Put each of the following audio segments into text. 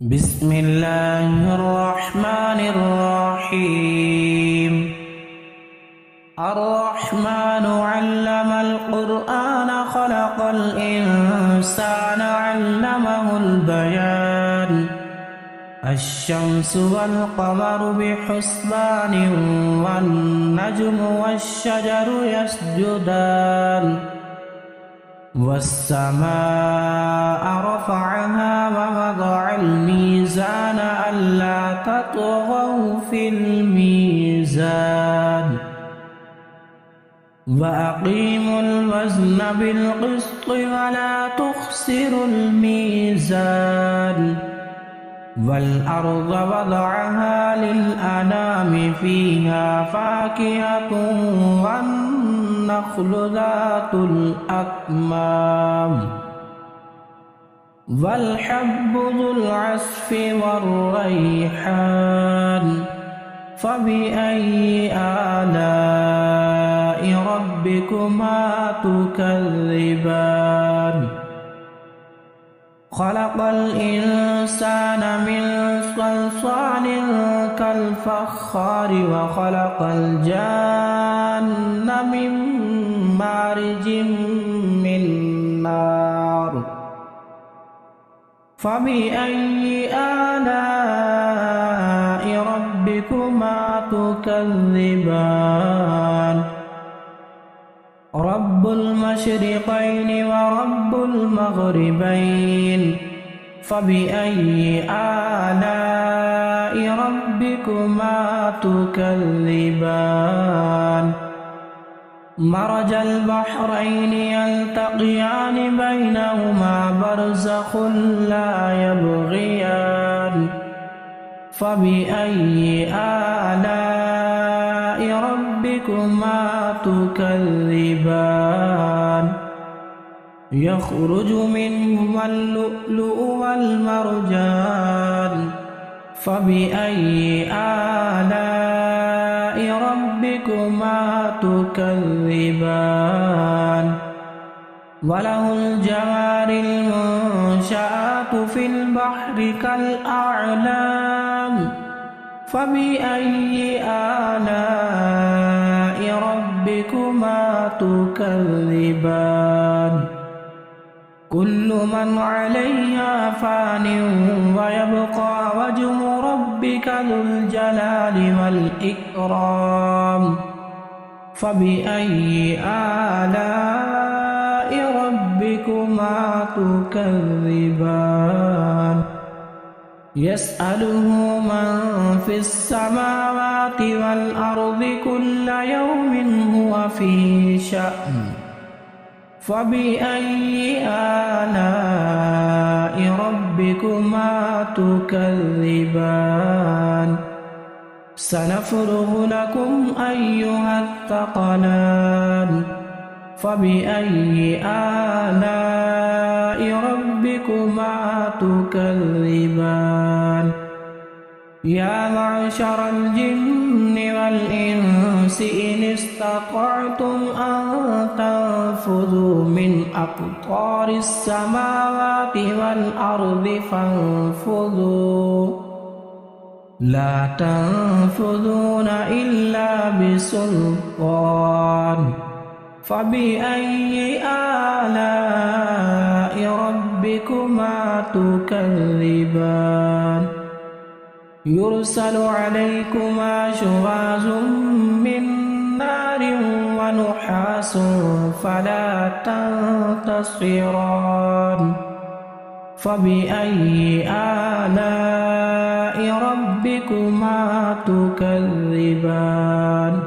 بسم الله الرحمن الرحيم الرحمن علم القرآن خلق الإنسان علمه البيان الشمس والقمر بحسبان والنجم والشجر يسجدان والسماء رفعها ووضع الميزان ألا تطغوا في الميزان وأقيموا الوزن بالقسط ولا تخسروا الميزان والأرض وضعها للأنام فيها فاكهة والنخل ذات الأكمام والحب ذو العصف والريحان فبأي آلاء ربكما تكذبان خلق الإنسان من صلصال كالفخار وخلق الجان من مارج من نار فبأي آلاء ربكما تكذبان رب المشرقين ورب المغربين فبأي آلاء ربكما تكذبان مرج البحرين يلتقيان بينهما برزخ لا يبغيان فبأي آلاء ربكما تكذبان يخرج منهما اللؤلؤ والمرجان فبأي آلاء ربكما تكذبان وله الجوار المنشآت في البحر كالأعلام فبأي آلاء ربكما تكذبان كل من عليها فان ويبقى وجه ربك ذو الجلال والإكرام فبأي آلاء ربكما تكذبان يسأله من في السماوات والأرض كل يوم هو في شأن فبأي آلاء ربكما تكذبان سنفرغ لكم أيها الثقلان فبأي آلاء ربكما تكذبان يا معشر الجن والإنس إن استطعتم أن تنفذوا من أقطار السماوات والأرض فانفذوا لا تنفذون إلا بسلطان فبأي آلاء ربكما تكذبان يرسل عليكما شواظ من نار ونحاس فلا تنتصران فبأي آلاء ربكما تكذبان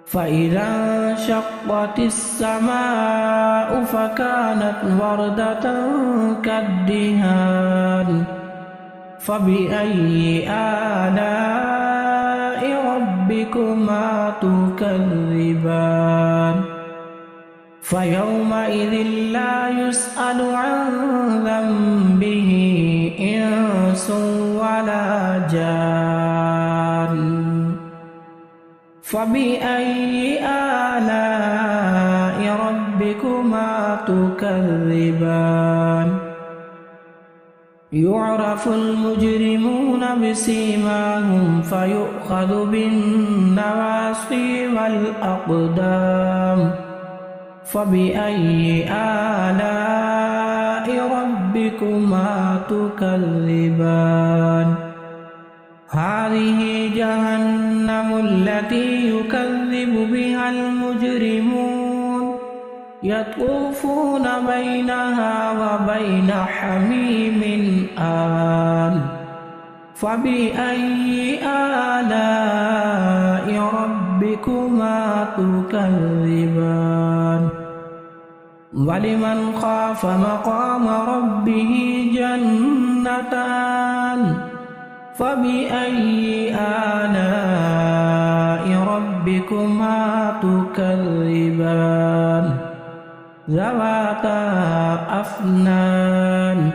فإذا انشقت السماء فكانت وردة كالدهان فبأي آلاء ربكما تكذبان فيومئذ لا يسأل عن ذنبه إنس ولا جان فبأي آلاء ربكما تكذبان يعرف المجرمون بسيماهم فيؤخذ بالنواصي والأقدام فبأي آلاء ربكما تكذبان هذه جهنم التي يكذب بها المجرمون يطوفون بينها وبين حميم آن فبأي آلاء ربكما تكذبان ولمن خاف مقام ربه جنتان فبأي آلاء ربكما تكذبان ذواتا أفنان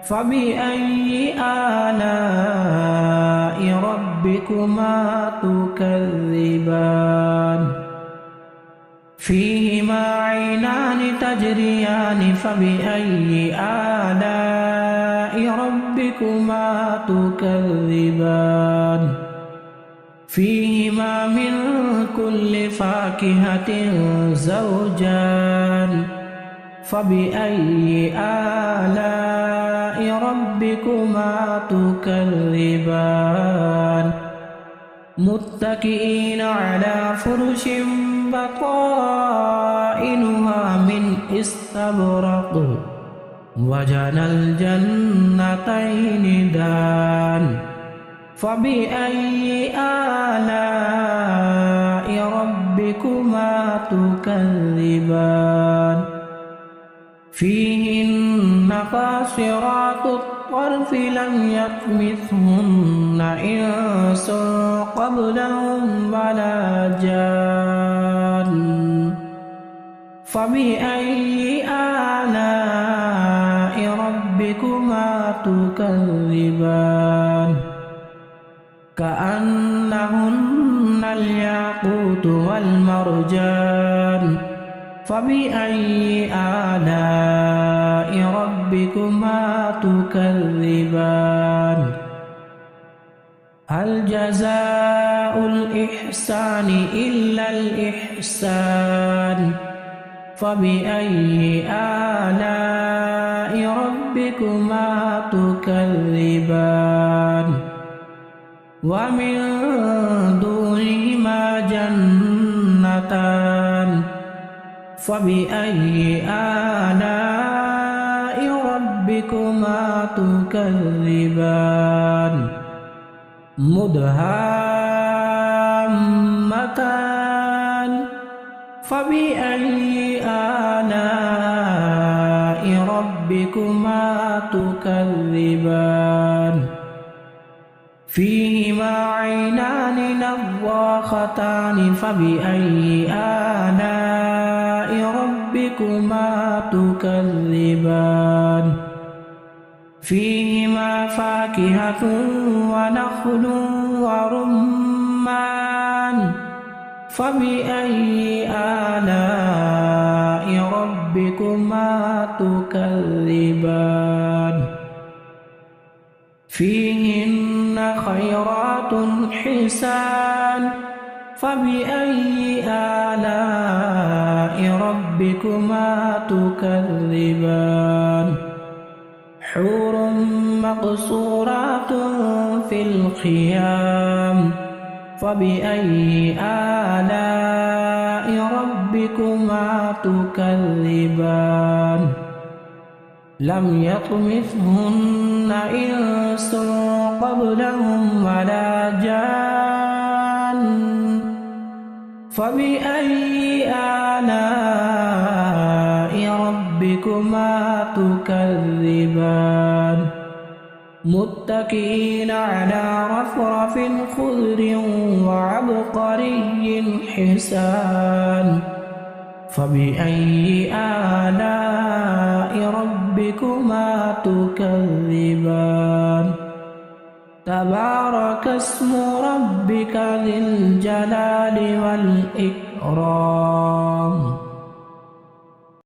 فبأي آلاء ربكما تكذبان فيهما عينان تجريان فبأي آلاء ربكما تكذبان فيهما من كل فاكهة زوجان فبأي آلاء ربكما تكذبان متكئين على فرش بطائنها من استبرق وجنى الجنتين دان فبأي آلاء ربكما تكذبان فيهن قاصرات الطرف لم يطمثهن إنس قبلهم ولا جان فبأي آلاء ربكما تكذبان كأنهن الياقوت والمرجان فبأي آلاء ربكما تكذبان هل جزاء الإحسان إلا الإحسان فبأي آلاء ربكما تكذبان ومن دونهما جنتان فبأي آلاء ربكما تكذبان مدهامتان فبأي آلاء ربكما تكذبان فيهما عينان نضاختان فبأي آلاء ربكما تكذبان فيهما فاكهة ونخل ورمان فبأي آلاء ربكما تكذبان فيهن خيرات حسان فبأي آلاء ربكما تكذبان حور مقصورات في الخيام فبأي آلاء ربكما تكذبان لم يطمثهن إنس قبلهم ولا جان فبأي آلاء ربكما تكذبان متكئين على رفرف خضر وعبقري حسان فبأي آلاء ربكما تكذبان تبارك اسم ربك ذي الجلال والإكرام